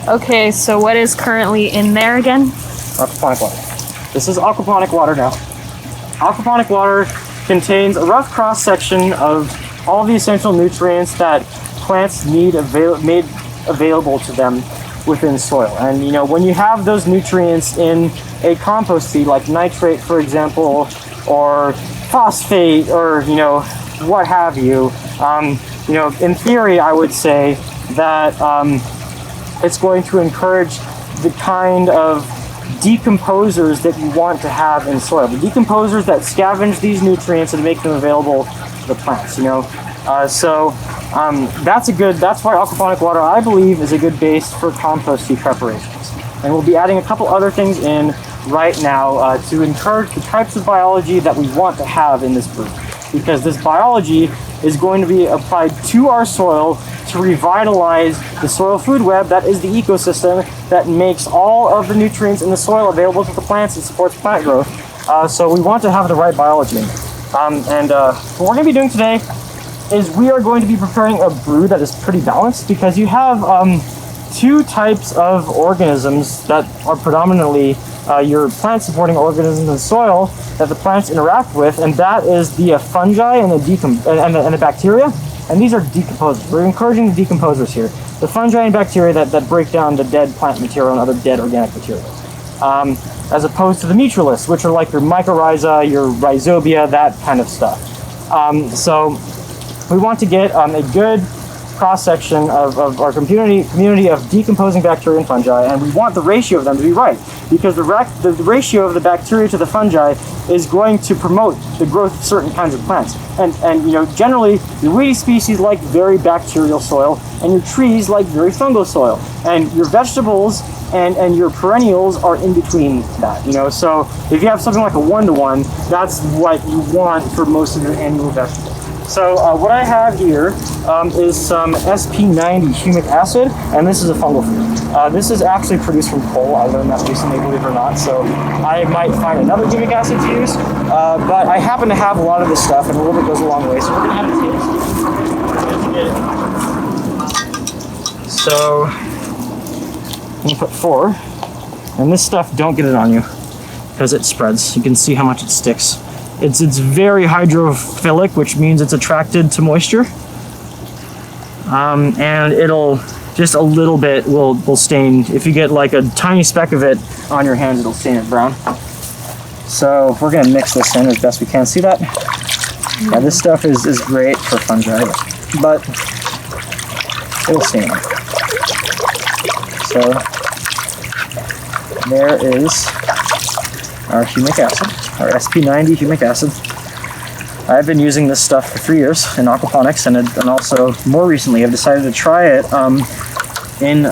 Okay, so what is currently in there again? Aquaponic water. This is aquaponic water now. Aquaponic water contains a rough cross-section of all the essential nutrients that plants need made available to them within soil. And you know, when you have those nutrients in a compost feed, like nitrate, for example, or phosphate, or you know, what have you, you know, in theory, I would say that it's going to encourage the kind of decomposers that you want to have in soil. The decomposers that scavenge these nutrients and make them available to the plants, you know. That's why aquaponic water, I believe, is a good base for compost feed preparations. And we'll be adding a couple other things in right now to encourage the types of biology that we want to have in this brew. Because this biology is going to be applied to our soil to revitalize the soil food web that is the ecosystem that makes all of the nutrients in the soil available to the plants and supports plant growth. So we want to have the right biology. What we're going to be doing today is we are going to be preparing a brew that is pretty balanced, because you have two types of organisms that are predominantly your plant supporting organisms in soil that the plants interact with, and that is the fungi and the bacteria. And these are decomposers. We're encouraging the decomposers here. The fungi and bacteria that break down the dead plant material and other dead organic materials. As opposed to the mutualists, which are like your mycorrhiza, your rhizobia, that kind of stuff. So we want to get a good cross-section of our community of decomposing bacteria and fungi, and we want the ratio of them to be right, because the ratio of the bacteria to the fungi is going to promote the growth of certain kinds of plants. And you know, generally, your weedy species like very bacterial soil, and your trees like very fungal soil, and your vegetables and your perennials are in between that, you know. So if you have something like a 1-to-1, that's what you want for most of your annual vegetables. So what I have here is some SP90 humic acid, and this is a fungal food. This is actually produced from coal. I learned that recently, believe it or not, so I might find another humic acid to use, but I happen to have a lot of this stuff, and a little bit goes a long way, so we're going to have to taste. So I'm going to put 4, and this stuff, don't get it on you, because it spreads. You can see how much it sticks. It's very hydrophilic, which means it's attracted to moisture. And it'll, just a little bit will stain. If you get like a tiny speck of it on your hand, it'll stain it brown. So we're gonna mix this in as best we can. See that? Yeah, this stuff is great for fungi, but it'll stain it. So there is our humic acid, our SP90 humic acid. I've been using this stuff for 3 years in aquaponics, and also more recently I've decided to try it in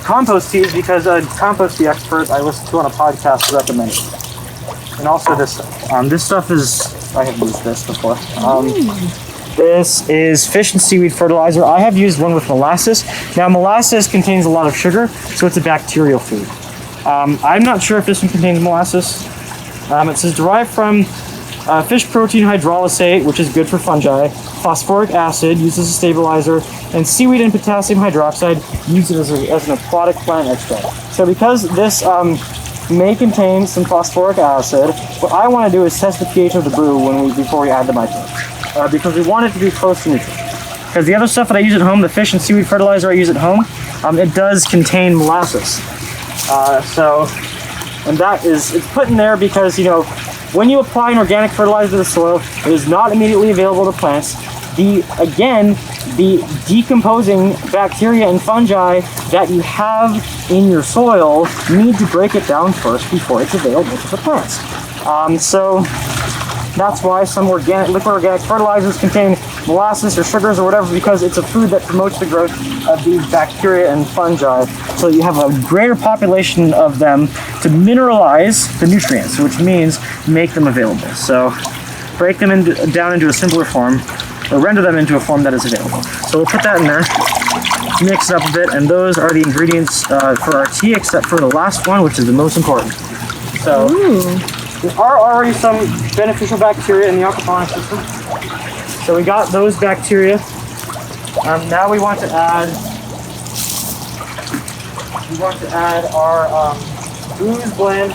compost feeds, because a compost feed expert I listened to on a podcast recommended it. And also this stuff. This stuff is, I have used this before. This is fish and seaweed fertilizer. I have used one with molasses. Now molasses contains a lot of sugar, so it's a bacterial food. I'm not sure if this one contains molasses. It says derived from fish protein hydrolysate, which is good for fungi, phosphoric acid used as a stabilizer, and seaweed and potassium hydroxide used as an aquatic plant extract. So because this may contain some phosphoric acid, what I want to do is test the pH of the brew before we add the nitrate, because we want it to be close to neutral. Because the other stuff that I use at home, the fish and seaweed fertilizer I use at home, it does contain molasses. And it's put in there because, you know, when you apply an organic fertilizer to the soil, it is not immediately available to plants. The decomposing bacteria and fungi that you have in your soil need to break it down first before it's available to the plants. So that's why some liquid organic fertilizers contain molasses or sugars or whatever, because it's a food that promotes the growth of these bacteria and fungi. So you have a greater population of them to mineralize the nutrients, which means make them available. So break them down into a simpler form, or render them into a form that is available. So we'll put that in there, mix it up a bit, and those are the ingredients for our tea, except for the last one, which is the most important. So there are already some beneficial bacteria in the aquaponic system. So we got those bacteria. Now we want to add we want to add our booze blend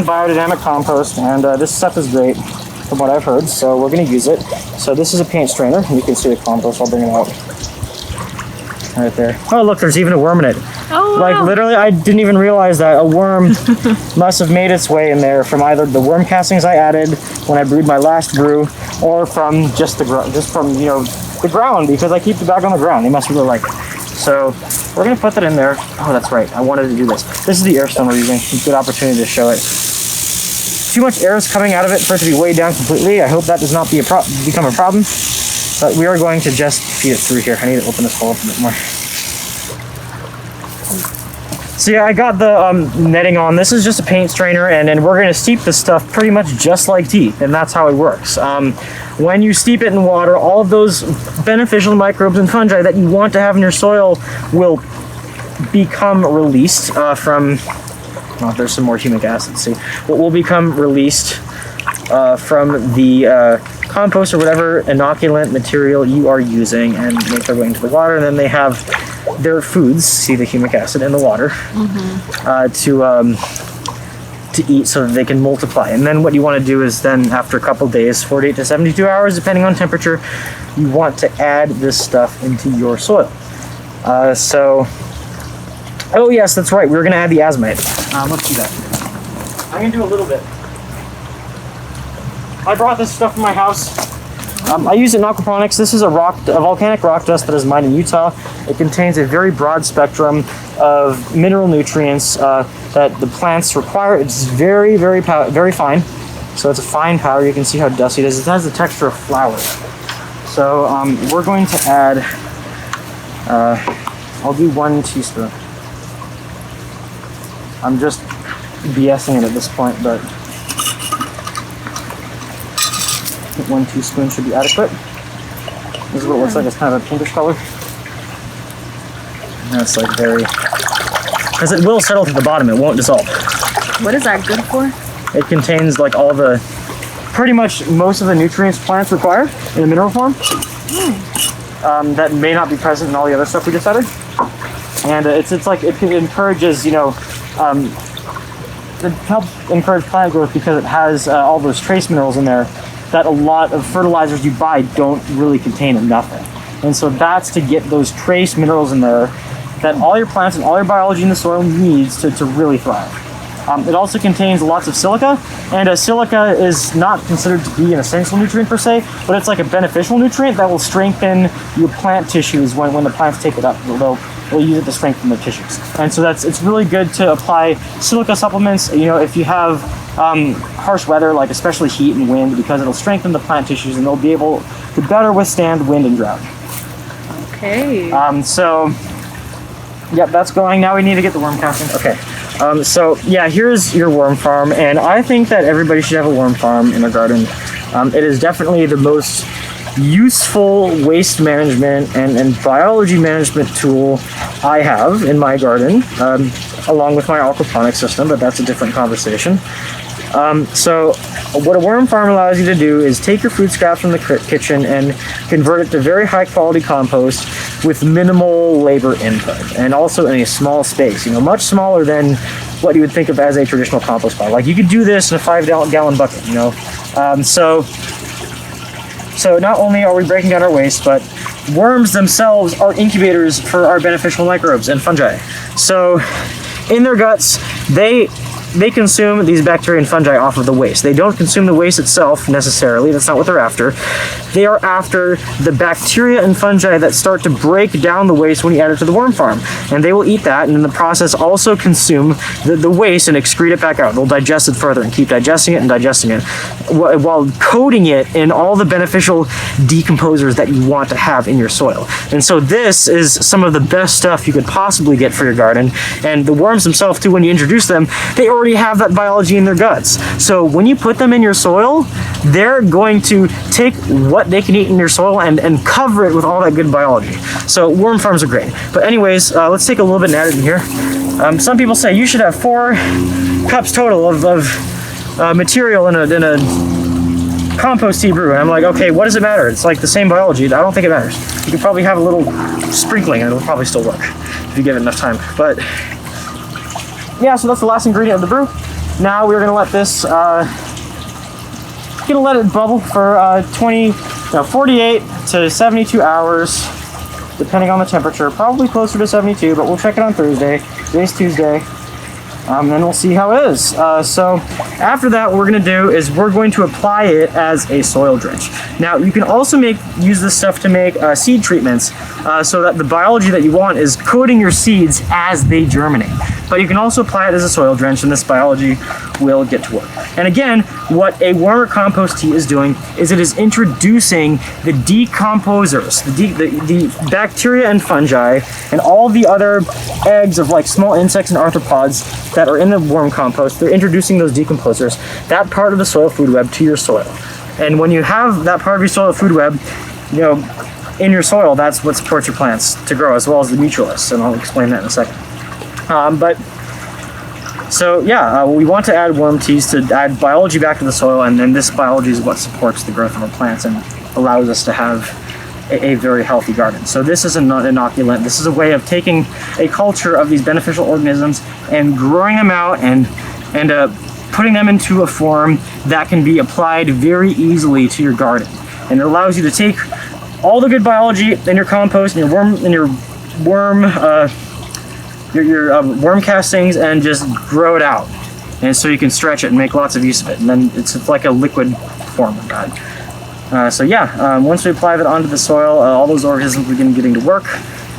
biodynamic compost, and this stuff is great from what I've heard, so we're going to use it. So this is a paint strainer, and you can see the compost. I'll bring it out right there. Oh, look, there's even a worm in it. Oh, like, wow. literally, I didn't even realize that a worm must have made its way in there from either the worm castings I added when I brewed my last brew, or from just the ground, because I keep the bag on the ground. They must really like it. So we're gonna put that in there. Oh, that's right. I wanted to do this. This is the air stone we're using. Good opportunity to show it. Too much air is coming out of it for it to be weighed down completely. I hope that does not become a problem. But we are going to just feed it through here. I need to open this hole up a bit more. So yeah, I got the netting on. This is just a paint strainer, and then we're going to steep this stuff pretty much just like tea, and that's how it works. When you steep it in water, all of those beneficial microbes and fungi that you want to have in your soil will become released from... Oh, there's some more humic acid, see? What will become released from the compost or whatever inoculant material you are using, and make their way into the water, and then they have their foods, see the humic acid in the water, to eat so that they can multiply. And then what you want to do is then, after a couple days, 48 to 72 hours, depending on temperature, you want to add this stuff into your soil. Oh yes, that's right, we were going to add the azomite. Let's do that. I'm going to do a little bit. I brought this stuff from my house. I use it in aquaponics. This is a volcanic rock dust that is mined in Utah. It contains a very broad spectrum of mineral nutrients that the plants require. It's very, very fine. So it's a fine powder. You can see how dusty it is. It has the texture of flour. So we're going to add, I'll do 1 teaspoon. I'm just BSing it at this point, but 1 teaspoon should be adequate. This is what it looks like. It's kind of a pinkish color. And it's like very... Because it will settle to the bottom, it won't dissolve. What is that good for? It contains like all the... Pretty much most of the nutrients plants require in a mineral form. That may not be present in all the other stuff we just added. And it's like, it encourages, it helps encourage plant growth because it has all those trace minerals in there that a lot of fertilizers you buy don't really contain enough of. And so that's to get those trace minerals in there that all your plants and all your biology in the soil needs to really thrive. It also contains lots of silica, and silica is not considered to be an essential nutrient per se, but it's like a beneficial nutrient that will strengthen your plant tissues when the plants take it up. They'll use it to strengthen their tissues. And so it's really good to apply silica supplements, if you have harsh weather, like especially heat and wind, because it'll strengthen the plant tissues and they'll be able to better withstand wind and drought. Okay. So, yep, that's going. Now we need to get the worm casting. Okay. So yeah, here's your worm farm, and I think that everybody should have a worm farm in their garden. It is definitely the most useful waste management and biology management tool I have in my garden, along with my aquaponic system, but that's a different conversation. So what a worm farm allows you to do is take your food scraps from the kitchen and convert it to very high quality compost with minimal labor input, and also in a small space, much smaller than what you would think of as a traditional compost pile. Like, you could do this in a 5-gallon bucket, So not only are we breaking down our waste, but worms themselves are incubators for our beneficial microbes and fungi. So in their guts, they consume these bacteria and fungi off of the waste. They don't consume the waste itself necessarily. That's not what they're after. They are after the bacteria and fungi that start to break down the waste when you add it to the worm farm. And they will eat that, and in the process also consume the waste and excrete it back out. They'll digest it further and keep digesting it while coating it in all the beneficial decomposers that you want to have in your soil. And so this is some of the best stuff you could possibly get for your garden. And the worms themselves too, when you introduce them, they already have that biology in their guts. So when you put them in your soil, they're going to take what they can eat in your soil and cover it with all that good biology. So worm farms are great. But anyways, let's take a little bit and add it in here. Some people say you should have 4 cups total of material in a compost tea brew. And I'm like, okay, what does it matter? It's like the same biology. I don't think it matters. You could probably have a little sprinkling and it'll probably still work. if you give it enough time. But yeah, so that's the last ingredient of the brew. Now we're gonna let this, gonna let it bubble for 48 to 72 hours, depending on the temperature. Probably closer to 72, but we'll check it on Thursday. Today's Tuesday. Then we'll see how it is. So after that, what we're going to do is we're going to apply it as a soil drench. Now, you can also use this stuff to make seed treatments so that the biology that you want is coating your seeds as they germinate. But you can also apply it as a soil drench, and this biology will get to work. And again, what a warmer compost tea is doing is it is introducing the decomposers, the bacteria and fungi, and all the other eggs of like small insects and arthropods that are in the warm compost. They're introducing those decomposers, that part of the soil food web, to your soil. And when you have that part of your soil food web, you know, in your soil, that's what supports your plants to grow, as well as the mutualists, and I'll explain that in a second. We want to add worm teas to add biology back to the soil, and then this biology is what supports the growth of our plants and allows us to have a very healthy garden. So this is an inoculant. This is a way of taking a culture of these beneficial organisms and growing them out and putting them into a form that can be applied very easily to your garden. And it allows you to take all the good biology in your compost and your worm castings and just grow it out. And so you can stretch it and make lots of use of it. And then it's like a liquid form of that. Once we apply that onto the soil, all those organisms begin getting to work.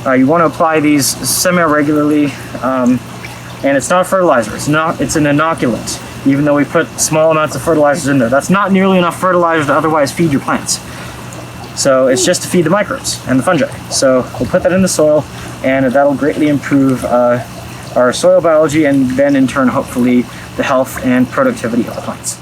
You want to apply these semi-regularly, and it's not a fertilizer. It's an inoculant. Even though we put small amounts of fertilizers in there, that's not nearly enough fertilizer to otherwise feed your plants. So it's just to feed the microbes and the fungi. So we'll put that in the soil, and that'll greatly improve our soil biology, and then in turn, hopefully, the health and productivity of the plants.